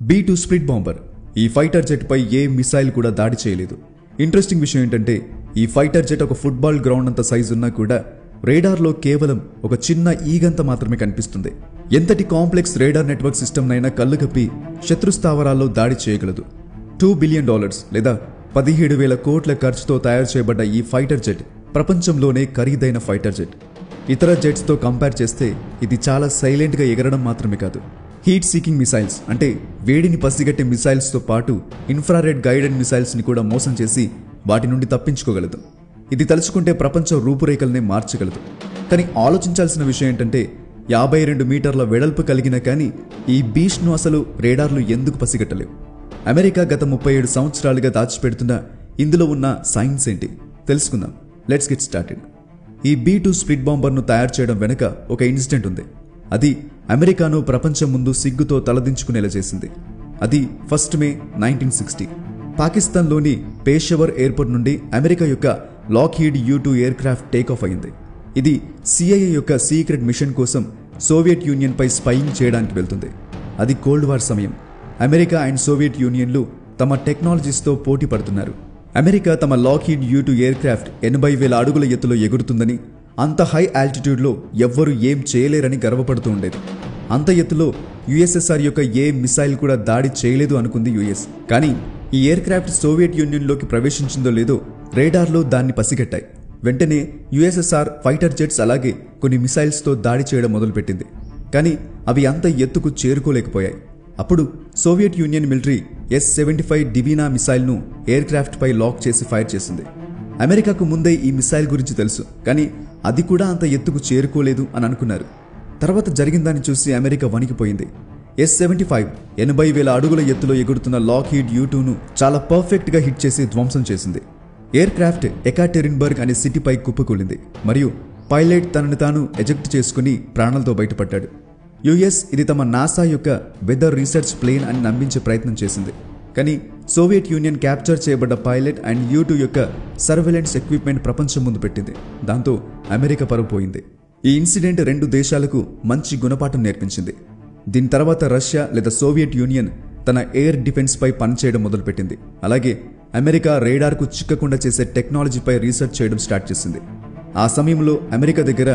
B2 split bomber ఈ fighter jet పై ఏ missile కూడా దాడి చేయలేదు. ఇంట్రెస్టింగ్ విషయం ఏంటంటే ఈ ఫైటర్ జెట్ ఒక ఫుట్బాల్ గ్రౌండ్ అంత సైజు ఉన్నా కూడా రేడార్లో కేవలం ఒక చిన్న ఈగంత మాత్రమే కనిపిస్తుంది. ఎంతటి కాంప్లెక్స్ రేడార్ నెట్వర్క్ సిస్టమ్నైనా కళ్ళు కప్పి శత్రు స్థావరాల్లో దాడి చేయగలదు. $2 బిలియన్ లేదా 17,000 కోట్ల ఖర్చుతో తయారు చేయబడ్డ ఈ ఫైటర్ జెట్ ప్రపంచంలోనే ఖరీదైన ఫైటర్ జెట్. ఇతర జెట్స్తో కంపేర్ చేస్తే ఇది చాలా సైలెంట్గా ఎగరడం మాత్రమే కాదు, హీట్ సీకింగ్ మిసైల్స్ అంటే వేడిని పసిగట్టే మిసైల్స్తో పాటు ఇన్ఫ్రారెడ్ గైడెడ్ మిసైల్స్ని కూడా మోసం చేసి వాటి నుండి తప్పించుకోగలదు. ఇది తలుచుకుంటే ప్రపంచ రూపురేఖలనే మార్చగలదు. కానీ ఆలోచించాల్సిన విషయం ఏంటంటే 52 మీటర్ల వెడల్పు కలిగిన కానీ ఈ బీస్ట్ను అసలు రేడార్లు ఎందుకు పసిగట్టలేవు? అమెరికా గత 37 సంవత్సరాలుగా దాచిపెడుతున్న ఇందులో ఉన్న సైన్స్ ఏంటి తెలుసుకుందాం. Let's get started. ఈ B2 స్ప్లిట్ బాంబర్ను తయారు చేయడం వెనుక ఒక ఇన్సిడెంట్ ఉంది. అది అమెరికాను ప్రపంచం ముందు సిగ్గుతో తలదించుకునేలా చేసింది. అది 1 మే 1960 పాకిస్తాన్లోని పేషవర్ ఎయిర్పోర్ట్ నుండి అమెరికా యొక్క Lockheed U2 aircraft takeoff అయింది. ఇది CIA యొక్క సీక్రెట్ మిషన్ కోసం సోవియట్ యూనియన్పై స్పైయింగ్ చేయడానికి వెళ్తుంది. అది కోల్డ్ వార్ సమయం. అమెరికా అండ్ సోవియట్ యూనియన్లు తమ టెక్నాలజీస్తో పోటీ పడుతున్నారు. అమెరికా తమ లాక్హీడ్ U2 ఎయిర్ క్రాఫ్ట్ 80,000 అడుగుల ఎత్తులో ఎగురుతుందని, అంత హై ఆల్టిట్యూడ్లో ఎవ్వరూ ఏం చేయలేరని గర్వపడుతూ ఉండేది. అంత ఎత్తులో USSR యొక్క ఏ మిసైల్ కూడా దాడి చేయలేదు అనుకుంది US. కానీ ఈ ఎయిర్ క్రాఫ్ట్ సోవియట్ యూనియన్లోకి ప్రవేశించిందో లేదో రేడార్లో దాన్ని పసిగట్టాయి. వెంటనే USSR ఫైటర్ జెట్స్ అలాగే కొన్ని మిసైల్స్తో దాడి చేయడం మొదలుపెట్టింది. కానీ అవి అంత ఎత్తుకు చేరుకోలేకపోయాయి. అప్పుడు Soviet Union military S-75 Dvina మిసైల్ను ఎయిర్ క్రాఫ్ట్ పై లాక్ చేసి ఫైర్ చేసింది. అమెరికాకు ముందే ఈ మిసైల్ గురించి తెలుసు, కానీ అది కూడా అంత ఎత్తుకు చేరుకోలేదు అని అనుకున్నారు. తర్వాత జరిగిందాన్ని చూసి అమెరికా వణికిపోయింది. S-75 80,000 అడుగుల ఎత్తులో ఎగురుతున్న లాక్హీడ్ U2ను చాలా పర్ఫెక్ట్గా హిట్ చేసి ధ్వంసం చేసింది. ఎయిర్ క్రాఫ్ట్ ఎకాటెరిన్బర్గ్ అనే సిటీపై కుప్పకూలింది మరియు పైలట్ తనని తాను ఎజెక్ట్ చేసుకుని ప్రాణాలతో బయటపడ్డాడు. US ఇది తమ నాసా యొక్క వెదర్ రీసెర్చ్ ప్లేన్ అని నమ్మించే ప్రయత్నం చేసింది. కానీ సోవియట్ యూనియన్ క్యాప్చర్ చేయబడ్డ పైలట్ అండ్ U2 యొక్క సర్వేలెన్స్ ఎక్విప్మెంట్ ప్రపంచం ముందు పెట్టింది. దాంతో అమెరికా పరువు పోయింది. ఈ ఇన్సిడెంట్ రెండు దేశాలకు మంచి గుణపాఠం నేర్పించింది. దీని తర్వాత రష్యా లేదా సోవియట్ యూనియన్ తన ఎయిర్ డిఫెన్స్ పై పనిచేయడం మొదలుపెట్టింది. అలాగే అమెరికా రేడార్కు చిక్కకుండా చేసే టెక్నాలజీపై రీసెర్చ్ చేయడం స్టార్ట్ చేసింది. ఆ సమయంలో అమెరికా దగ్గర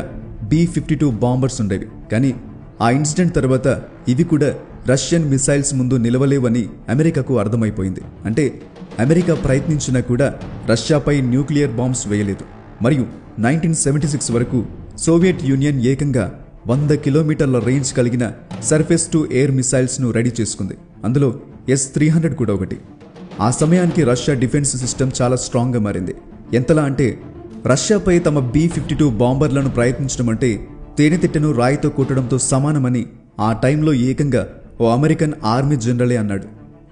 B-52 బాంబర్స్ ఉండేవి. కానీ ఆ ఇన్సిడెంట్ తర్వాత ఇవి కూడా రష్యన్ మిసైల్స్ ముందు నిలవలేవని అమెరికాకు అర్థమైపోయింది. అంటే అమెరికా ప్రయత్నించినా కూడా రష్యాపై న్యూక్లియర్ బాంబ్స్ వేయలేదు. మరియు 1976 వరకు సోవియట్ యూనియన్ ఏకంగా 100 కిలోమీటర్ల రేంజ్ కలిగిన సర్ఫేస్ టు ఎయిర్ మిసైల్స్ను రెడీ చేసుకుంది. అందులో S-300 కూడా ఒకటి. ఆ సమయానికి రష్యా డిఫెన్స్ సిస్టమ్ చాలా స్ట్రాంగ్గా మారింది. ఎంతలా అంటే రష్యాపై తమ B-52 బాంబర్లను ప్రయత్నించడం అంటే తేనెతిట్టను రాయితో కొట్టడంతో సమానమని ఆ టైంలో ఏకంగా ఓ అమెరికన్ ఆర్మీ జనరలే అన్నాడు.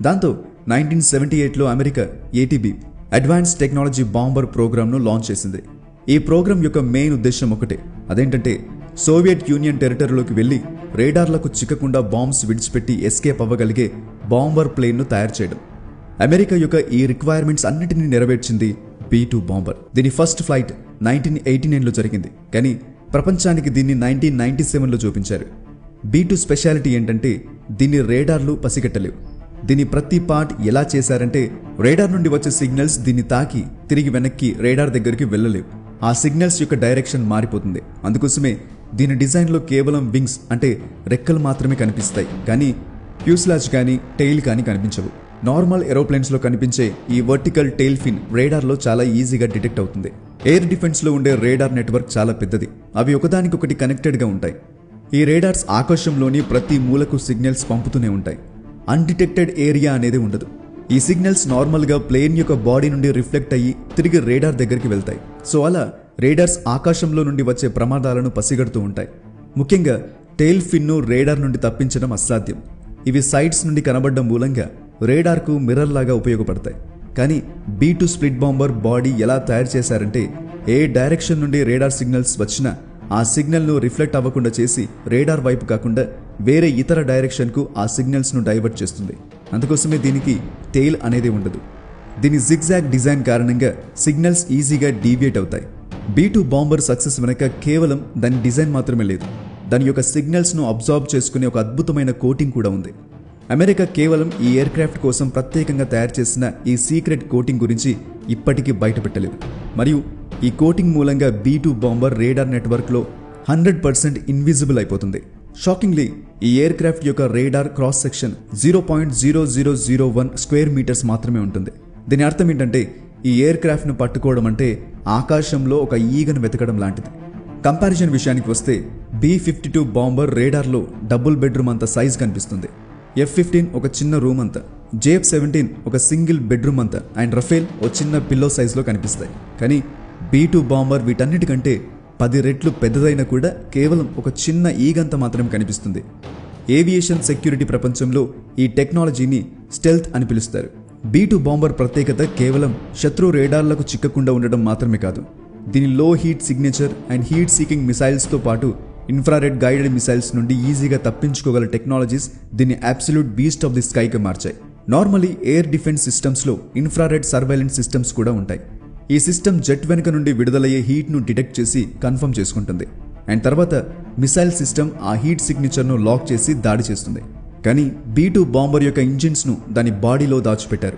దాంతో 1978లో America ATB advance technology bomber ప్రోగ్రామ్ను లాంచ్ చేసింది. ఈ ప్రోగ్రాం యొక్క మెయిన్ ఉద్దేశం ఒకటే, అదేంటంటే సోవియట్ యూనియన్ టెరిటరీలోకి వెళ్లి రేడార్లకు చిక్కకుండా బాంబ్స్ విడిచిపెట్టి ఎస్కేప్ అవ్వగలిగే బాంబర్ ప్లేన్ను తయారు చేయడం. అమెరికా యొక్క ఈ రిక్వైర్మెంట్స్ అన్నిటినీ నెరవేర్చింది B2 బాంబర్. దీని ఫస్ట్ ఫ్లైట్ 1989లో జరిగింది. కానీ ప్రపంచానికి దీన్ని 1997లో చూపించారు. B2 స్పెషాలిటీ ఏంటంటే దీన్ని రేడార్లు పసిగట్టలేవు. దీని ప్రతి పార్ట్ ఎలా చేశారంటే రేడార్ నుండి వచ్చే సిగ్నల్స్ దీన్ని తాకి తిరిగి వెనక్కి రేడార్ దగ్గరికి వెళ్ళలేవు. ఆ సిగ్నల్స్ యొక్క డైరెక్షన్ మారిపోతుంది. అందుకోసమే దీని డిజైన్లో కేవలం వింగ్స్ అంటే రెక్కలు మాత్రమే కనిపిస్తాయి, కానీ ఫ్యూస్లాజ్ కానీ టెయిల్ కానీ కనిపించవు. నార్మల్ ఏరోప్లేన్స్లో కనిపించే ఈ వర్టికల్ టెయిల్ ఫిన్ రేడార్లో చాలా ఈజీగా డిటెక్ట్ అవుతుంది. ఎయిర్ డిఫెన్స్లో ఉండే రేడార్ నెట్వర్క్ చాలా పెద్దది. అవి ఒకదానికొకటి కనెక్టెడ్గా ఉంటాయి. ఈ రేడార్స్ ఆకాశంలోని ప్రతి మూలకు సిగ్నల్స్ పంపుతూనే ఉంటాయి. అన్డిటెక్టెడ్ ఏరియా అనేది ఉండదు. ఈ సిగ్నల్స్ నార్మల్గా ప్లేన్ యొక్క బాడీ నుండి రిఫ్లెక్ట్ అయ్యి తిరిగి రేడార్ దగ్గరికి వెళ్తాయి. సో అలా రేడార్స్ ఆకాశంలో నుండి వచ్చే ప్రమాదాలను పసిగడుతూ ఉంటాయి. ముఖ్యంగా టెయిల్ ఫిన్ను రేడార్ నుండి తప్పించడం అసాధ్యం. ఇవి సైడ్స్ నుండి కనబడడం మూలంగా రేడార్కు మిర్రర్ లాగా ఉపయోగపడతాయి. కానీ B2 స్ప్లిట్ బాంబర్ బాడీ ఎలా తయారు చేశారంటే ఏ డైరెక్షన్ నుండి రేడార్ సిగ్నల్స్ వచ్చినా ఆ సిగ్నల్ను రిఫ్లెక్ట్ అవ్వకుండా చేసి రేడార్ వైపు కాకుండా వేరే ఇతర డైరెక్షన్కు ఆ సిగ్నల్స్ను డైవర్ట్ చేస్తుంది. అందుకోసమే దీనికి టెయిల్ అనేది ఉండదు. దీని జిగ్జాగ్ డిజైన్ కారణంగా సిగ్నల్స్ ఈజీగా డీవియేట్ అవుతాయి. B2 బాంబర్ సక్సెస్ వెనక కేవలం దాని డిజైన్ మాత్రమే లేదు, దాని యొక్క సిగ్నల్స్ను అబ్జార్బ్ చేసుకునే ఒక అద్భుతమైన కోటింగ్ కూడా ఉంది. అమెరికా కేవలం ఈ ఎయిర్క్రాఫ్ట్ కోసం ప్రత్యేకంగా తయారు చేసిన ఈ సీక్రెట్ కోటింగ్ గురించి ఇప్పటికీ బయటపెట్టలేదు. మరియు ఈ కోటింగ్ మూలంగా B-2 బాంబర్ రేడార్ నెట్వర్క్లో 100% ఇన్విజిబుల్ అయిపోతుంది. షాకింగ్లీ ఈ ఎయిర్క్రాఫ్ట్ యొక్క radar cross section 0.0001 square metres మాత్రమే ఉంటుంది. దీని అర్థం ఏంటంటే ఈ ఎయిర్క్రాఫ్ట్ను పట్టుకోవడం అంటే ఆకాశంలో ఒక ఈగను వెతకడం లాంటిది. కంపారిజన్ విషయానికి వస్తే B-52 బాంబర్ రేడార్లో డబుల్ బెడ్రూమ్ అంత సైజ్ కనిపిస్తుంది. F-15 ఒక చిన్న రూమ్ అంతా, JF-17 ఒక సింగిల్ బెడ్రూమ్ అంతా అండ్ రఫేల్ ఓ చిన్న పిల్లో సైజులో కనిపిస్తాయి. కానీ B-2 బాంబర్ వీటన్నిటికంటే 10 రెట్లు పెద్దదైనా కూడా కేవలం ఒక చిన్న ఈగంత మాత్రమే కనిపిస్తుంది. ఏవియేషన్ సెక్యూరిటీ ప్రపంచంలో ఈ టెక్నాలజీని స్టెల్త్ అని పిలుస్తారు. B-2 బాంబర్ ప్రత్యేకత కేవలం శత్రు రేడార్లకు చిక్కకుండా ఉండడం మాత్రమే కాదు, దీని లో heat signature and heat seeking మిసైల్స్తో పాటు ఇన్ఫ్రారెడ్ గైడెడ్ మిసైల్స్ నుండి ఈజీగా తప్పించుకోగల టెక్నాలజీస్ దీన్ని అబ్సల్యూట్ బీస్ట్ ఆఫ్ ది స్కైగా మార్చాయి. నార్మలీ ఎయిర్ డిఫెన్స్ సిస్టమ్స్లో ఇన్ఫ్రారెడ్ సర్వైలెన్స్ సిస్టమ్స్ కూడా ఉంటాయి. ఈ సిస్టమ్ జెట్ వెనుక నుండి విడుదలయ్యే హీట్ను డిటెక్ట్ చేసి కన్ఫర్మ్ చేసుకుంటుంది అండ్ తర్వాత మిసైల్ సిస్టమ్ ఆ హీట్ సిగ్నేచర్ను లాక్ చేసి దాడి చేస్తుంది. కానీ B-2 బాంబర్ యొక్క ఇంజిన్స్ను దాని బాడీలో దాచిపెట్టారు.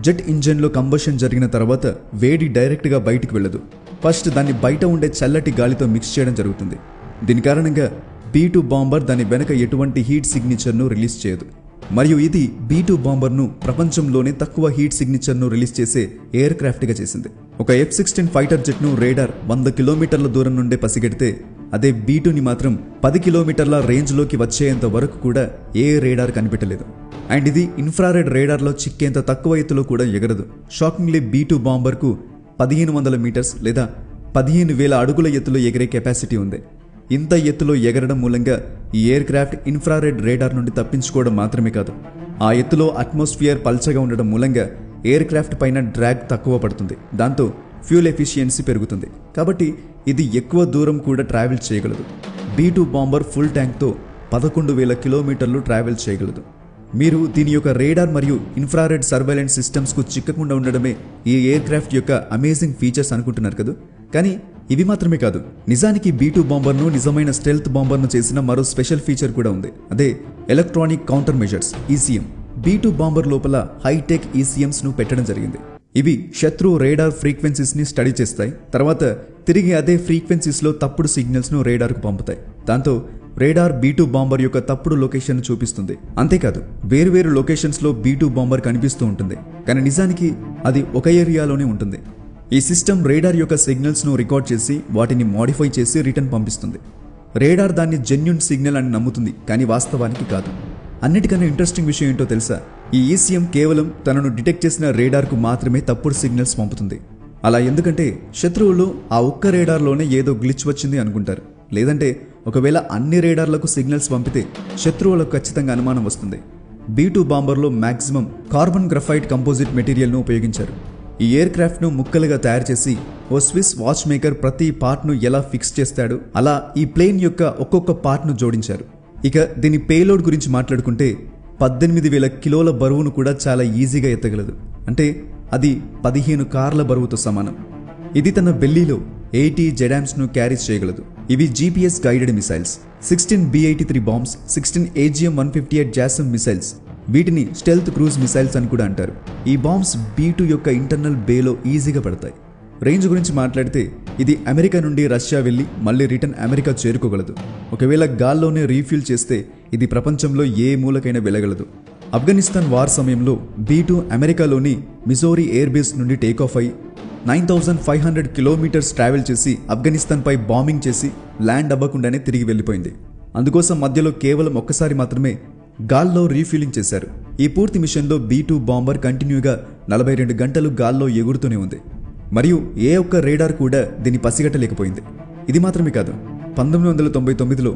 జెట్ ఇంజిన్లో కంబషన్ జరిగిన తర్వాత వేడి డైరెక్ట్గా బయటికి వెళ్ళదు. ఫస్ట్ దాన్ని బయట ఉండే చల్లటి గాలితో మిక్స్ చేయడం జరుగుతుంది. దీని కారణంగా B-2 బాంబర్ దాని వెనక ఎటువంటి హీట్ సిగ్నేచర్ను రిలీజ్ చేయదు. మరియు ఇది B-2 బాంబర్ను ప్రపంచంలోనే తక్కువ హీట్ సిగ్నేచర్ను రిలీజ్ చేసే ఎయిర్ క్రాఫ్ట్గా చేసింది. ఒక F-16 ఫైటర్ జెట్ను రేడార్ 100 కిలోమీటర్ల దూరం నుండే పసిగడితే అదే B-2ని మాత్రం 10 కిలోమీటర్ల రేంజ్లోకి వచ్చేంత వరకు కూడా ఏ రేడార్ కనిపెట్టలేదు. అండ్ ఇది ఇన్ఫ్రారెడ్ రేడార్లో చిక్కేంత తక్కువ ఎత్తులో కూడా ఎగరదు. షాకింగ్లీ B-2 బాంబర్కు 1500 మీటర్స్ లేదా 15,000 అడుగుల ఎత్తులో ఎగిరే కెపాసిటీ ఉంది. ఇంత ఎత్తులో ఎగరడం మూలంగా ఈ ఎయిర్ క్రాఫ్ట్ ఇన్ఫ్రారెడ్ రేడార్ నుండి తప్పించుకోవడం మాత్రమే కాదు, ఆ ఎత్తులో అట్మాస్ఫియర్ పల్చగా ఉండడం మూలంగా ఎయిర్ క్రాఫ్ట్ పైన డ్రాగ్ తక్కువ పడుతుంది. దాంతో ఫ్యూల్ ఎఫిషియన్సీ పెరుగుతుంది. కాబట్టి ఇది ఎక్కువ దూరం కూడా ట్రావెల్ చేయగలదు. B-2 బాంబర్ ఫుల్ ట్యాంక్తో 11,000 కిలోమీటర్లు ట్రావెల్ చేయగలదు. మీరు దీని యొక్క రేడార్ మరియు ఇన్ఫ్రారెడ్ సర్వైలెన్స్ సిస్టమ్స్కు చిక్కకుండా ఉండడమే ఈ ఎయిర్ క్రాఫ్ట్ యొక్క అమేజింగ్ ఫీచర్స్ అనుకుంటున్నారు కదా. కానీ ఇవి మాత్రమే కాదు, నిజానికి B-2 బాంబర్ను నిజమైన స్టెల్త్ బాంబర్ను చేసిన మరో స్పెషల్ ఫీచర్ కూడా ఉంది. అదే electronic counter measures ECM. B-2 bomber లోపల హైటెక్ ECMస్ను పెట్టడం జరిగింది. ఇవి శత్రు రేడార్ ఫ్రీక్వెన్సీస్ని స్టడీ చేస్తాయి. తర్వాత తిరిగి అదే ఫ్రీక్వెన్సీస్లో తప్పుడు సిగ్నల్స్ను రేడార్కు పంపుతాయి. దాంతో రేడార్ B-2 బాంబర్ యొక్క తప్పుడు లొకేషన్ చూపిస్తుంది. అంతేకాదు వేరువేరు లొకేషన్స్లో B-2 బాంబర్ కనిపిస్తూ ఉంటుంది, కానీ నిజానికి అది ఒక ఏరియాలోనే ఉంటుంది. ఈ సిస్టమ్ రేడార్ యొక్క సిగ్నల్స్ను రికార్డ్ చేసి వాటిని మోడిఫై చేసి రిటర్న్ పంపిస్తుంది. రేడార్ దాన్ని జెన్యూన్ సిగ్నల్ అని నమ్ముతుంది, కానీ వాస్తవానికి కాదు. అన్నిటికన్నా ఇంట్రెస్టింగ్ విషయం ఏంటో తెలుసా? ఈ ECM కేవలం తనను డిటెక్ట్ చేసిన రేడార్కు మాత్రమే తప్పుడు సిగ్నల్స్ పంపుతుంది. అలా ఎందుకంటే శత్రువులు ఆ ఒక్క రేడార్లోనే ఏదో గ్లిచ్ వచ్చింది అనుకుంటారు. లేదంటే ఒకవేళ అన్ని రేడార్లకు సిగ్నల్స్ పంపితే శత్రువులకు ఖచ్చితంగా అనుమానం వస్తుంది. B-2 బాంబర్లో మ్యాక్సిమం కార్బన్ గ్రఫైట్ కంపోజిట్ మెటీరియల్ను ఉపయోగించారు. ఈ ఎయిర్ క్రాఫ్ట్ను ముక్కలుగా తయారు చేసి ఓ స్విస్ వాచ్ మేకర్ ప్రతి పార్ట్ను ఎలా ఫిక్స్ చేస్తాడో అలా ఈ ప్లేన్ యొక్క ఒక్కొక్క పార్ట్ను జోడించారు. ఇక దీని పేలోడ్ గురించి మాట్లాడుకుంటే 18,000 కిలోల బరువును కూడా చాలా ఈజీగా ఎత్తగలదు. అంటే అది 15 కార్ల బరువుతో సమానం. ఇది తన బెల్లీలో 80 జెడామ్స్ను క్యారీ చేయగలదు. ఇవి GPS guided missiles, 16 B-83 bombs, 16 AGM-158 JASSM missiles. వీటిని స్టెల్త్ క్రూజ్ మిసైల్స్ అని కూడా అంటారు. ఈ బాంబ్స్ B-2 యొక్క ఇంటర్నల్ బేలో ఈజీగా పడతాయి. రేంజ్ గురించి మాట్లాడితే ఇది అమెరికా నుండి రష్యా వెళ్ళి మళ్ళీ రిటర్న్ అమెరికా చేరుకోగలదు. ఒకవేళ గాల్లోనే రీఫ్యూల్ చేస్తే ఇది ప్రపంచంలో ఏ మూలకైనా వెళ్ళగలదు. ఆఫ్ఘనిస్తాన్ వార్ సమయంలో B-2 అమెరికాలోని మిజోరీ ఎయిర్ బేస్ నుండి టేకాఫ్ అయి 9,500 కిలోమీటర్స్ ట్రావెల్ చేసి ఆఫ్ఘనిస్తాన్పై బాంబింగ్ చేసి ల్యాండ్ అవ్వకుండానే తిరిగి వెళ్ళిపోయింది. అందుకోసం మధ్యలో కేవలం ఒక్కసారి మాత్రమే గాల్లో రీఫ్యూలింగ్ చేశారు. ఈ పూర్తి మిషన్లో B-2 బాంబర్ కంటిన్యూగా 42 గంటలు గాల్లో ఎగురుతూనే ఉంది. మరియు ఏ ఒక్క రేడార్ కూడా దీన్ని పసిగట్టలేకపోయింది. ఇది మాత్రమే కాదు, 1999లో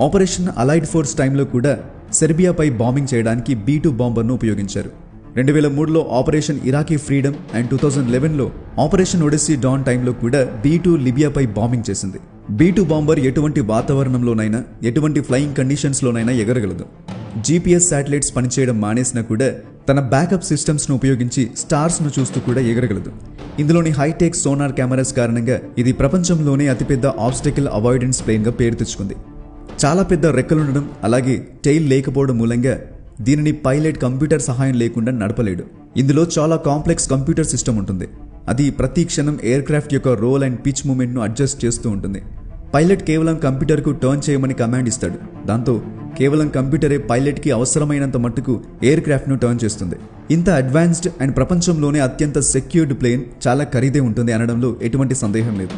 ఆపరేషన్ అలైడ్ ఫోర్స్ టైంలో కూడా సెర్బియాపై బాంబింగ్ చేయడానికి B-2 బాంబర్ను ఉపయోగించారు. 2003లో ఆపరేషన్ ఇరాకీ ఫ్రీడమ్ అండ్ 2011లో ఆపరేషన్ ఒడెస్సీ డాన్ టైంలో కూడా B-2 లిబియాపై బాంబింగ్ చేసింది. B-2 బాంబర్ ఎటువంటి వాతావరణంలోనైనా ఎటువంటి ఫ్లయింగ్ కండిషన్స్లోనైనా ఎగరగలదు. GPS శాటిలైట్స్ పనిచేయడం మానేసినా కూడా తన బ్యాకప్ సిస్టమ్స్ను ఉపయోగించి స్టార్స్ను చూస్తూ కూడా ఎగరగలదు. ఇందులోని హైటెక్ సోనార్ కెమెరాస్ కారణంగా ఇది ప్రపంచంలోనే అతిపెద్ద ఆబ్స్టకిల్ అవాయిడెన్స్ ప్లేన్గా పేరు తెచ్చుకుంది. చాలా పెద్ద రెక్కలుండడం అలాగే టెయిల్ లేకపోవడం మూలంగా దీనిని పైలట్ కంప్యూటర్ సహాయం లేకుండా నడపలేడు. ఇందులో చాలా కాంప్లెక్స్ కంప్యూటర్ సిస్టమ్ ఉంటుంది. అది ప్రతి క్షణం ఎయిర్ క్రాఫ్ట్ యొక్క రోల్ అండ్ పిచ్ మూమెంట్ను అడ్జస్ట్ చేస్తూ ఉంటుంది. పైలట్ కేవలం కంప్యూటర్కు టర్న్ చేయమని కమాండ్ ఇస్తాడు. దాంతో కేవలం కంప్యూటరే పైలట్కి అవసరమైనంత మట్టుకు ఎయిర్ క్రాఫ్ట్ను టర్న్ చేస్తుంది. ఇంత అడ్వాన్స్డ్ అండ్ ప్రపంచంలోనే అత్యంత సెక్యూర్డ్ ప్లేన్ చాలా ఖరీదే ఉంటుంది అనడంలో ఎటువంటి సందేహం లేదు.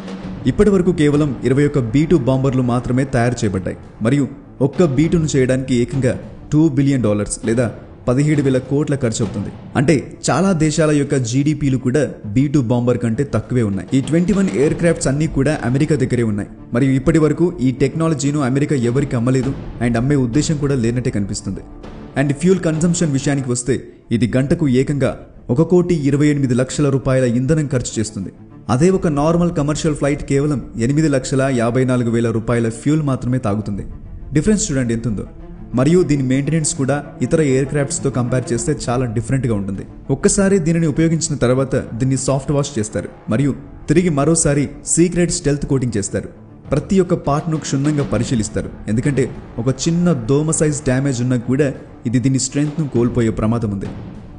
ఇప్పటి వరకు కేవలం 21 B-2 బాంబర్లు మాత్రమే తయారు చేయబడ్డాయి. మరియు ఒక్క B-2ను చేయడానికి ఏకంగా $2 బిలియన్ లేదా 17,000 కోట్ల ఖర్చు అవుతుంది. అంటే చాలా దేశాల యొక్క జీడీపీలు కూడా B-2 బాంబర్ కంటే తక్కువే ఉన్నాయి. ఈ 21 ఎయిర్ క్రాఫ్ట్స్ అన్నీ కూడా అమెరికా దగ్గరే ఉన్నాయి. మరియు ఇప్పటి వరకు ఈ టెక్నాలజీను అమెరికా ఎవరికి అమ్మలేదు అండ్ అమ్మే ఉద్దేశం కూడా లేనట్టే కనిపిస్తుంది. అండ్ ఫ్యూల్ కన్సంప్షన్ విషయానికి వస్తే ఇది గంటకు ఏకంగా 1,28,00,000 రూపాయల ఇంధనం ఖర్చు చేస్తుంది. అదే ఒక నార్మల్ కమర్షియల్ ఫ్లైట్ కేవలం 8,54,000 రూపాయల ఫ్యూల్ మాత్రమే తాగుతుంది. డిఫరెన్స్ చూడండి ఎంతుందో. మరియు దీని మెయింటెనెన్స్ కూడా ఇతర ఎయిర్ క్రాఫ్ట్స్తో కంపేర్ చేస్తే చాలా డిఫరెంట్గా ఉంటుంది. ఒక్కసారి దీనిని ఉపయోగించిన తర్వాత దీన్ని సాఫ్ట్ వాష్ చేస్తారు మరియు తిరిగి మరోసారి సీక్రెట్ స్టెల్త్ కోటింగ్ చేస్తారు. ప్రతి ఒక్క పార్ట్ను క్షుణ్ణంగా పరిశీలిస్తారు. ఎందుకంటే ఒక చిన్న దోమ సైజ్ డ్యామేజ్ ఉన్నా కూడా ఇది దీని స్ట్రెంగ్త్ను కోల్పోయే ప్రమాదం ఉంది.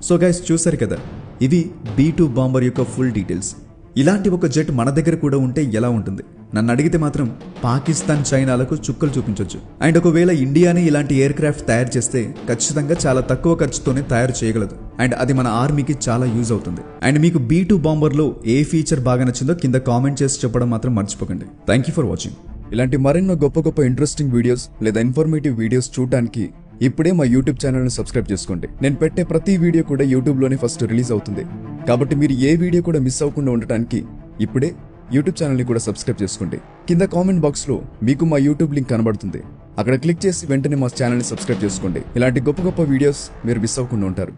సో గైస్, చూసారు కదా, ఇవి B-2 బాంబర్ యొక్క ఫుల్ డీటెయిల్స్. ఇలాంటి ఒక జెట్ మన దగ్గర కూడా ఉంటే ఎలా ఉంటుంది? నన్ను అడిగితే మాత్రం పాకిస్తాన్, చైనాలకు చుక్కలు చూపించవచ్చు. అండ్ ఒకవేళ ఇండియానే ఇలాంటి ఎయిర్ క్రాఫ్ట్ తయారు చేస్తే ఖచ్చితంగా చాలా తక్కువ ఖర్చుతోనే తయారు చేయగలదు. అండ్ అది మన ఆర్మీకి చాలా యూజ్ అవుతుంది. అండ్ మీకు B-2 బాంబర్లో ఏ ఫీచర్ బాగా నచ్చిందో కింద కామెంట్ చేసి చెప్పడం మాత్రం మర్చిపోకండి. Thank you for watching. ఇలాంటి మరెన్నో గొప్ప ఇంట్రెస్టింగ్ వీడియోస్ లేదా ఇన్ఫర్మేటివ్ వీడియోస్ చూడడానికి ఇప్పుడే మా యూట్యూబ్ ఛానల్ని సబ్స్క్రైబ్ చేసుకోండి. నేను పెట్టే ప్రతి వీడియో కూడా యూట్యూబ్లోనే ఫస్ట్ రిలీజ్ అవుతుంది. కాబట్టి మీరు ఏ వీడియో కూడా మిస్ అవ్వకుండా ఉండటానికి ఇప్పుడే యూట్యూబ్ ఛానల్ని కూడా సబ్స్క్రైబ్ చేసుకోండి. కింద కామెంట్ బాక్స్లో మీకు మా యూట్యూబ్ లింక్ కనబడుతుంది. అక్కడ క్లిక్ చేసి వెంటనే మా ఛానల్ని సబ్స్క్రైబ్ చేసుకోండి. ఇలాంటి గొప్ప వీడియోస్ మీరు మిస్ అవ్వకుండా ఉంటారు.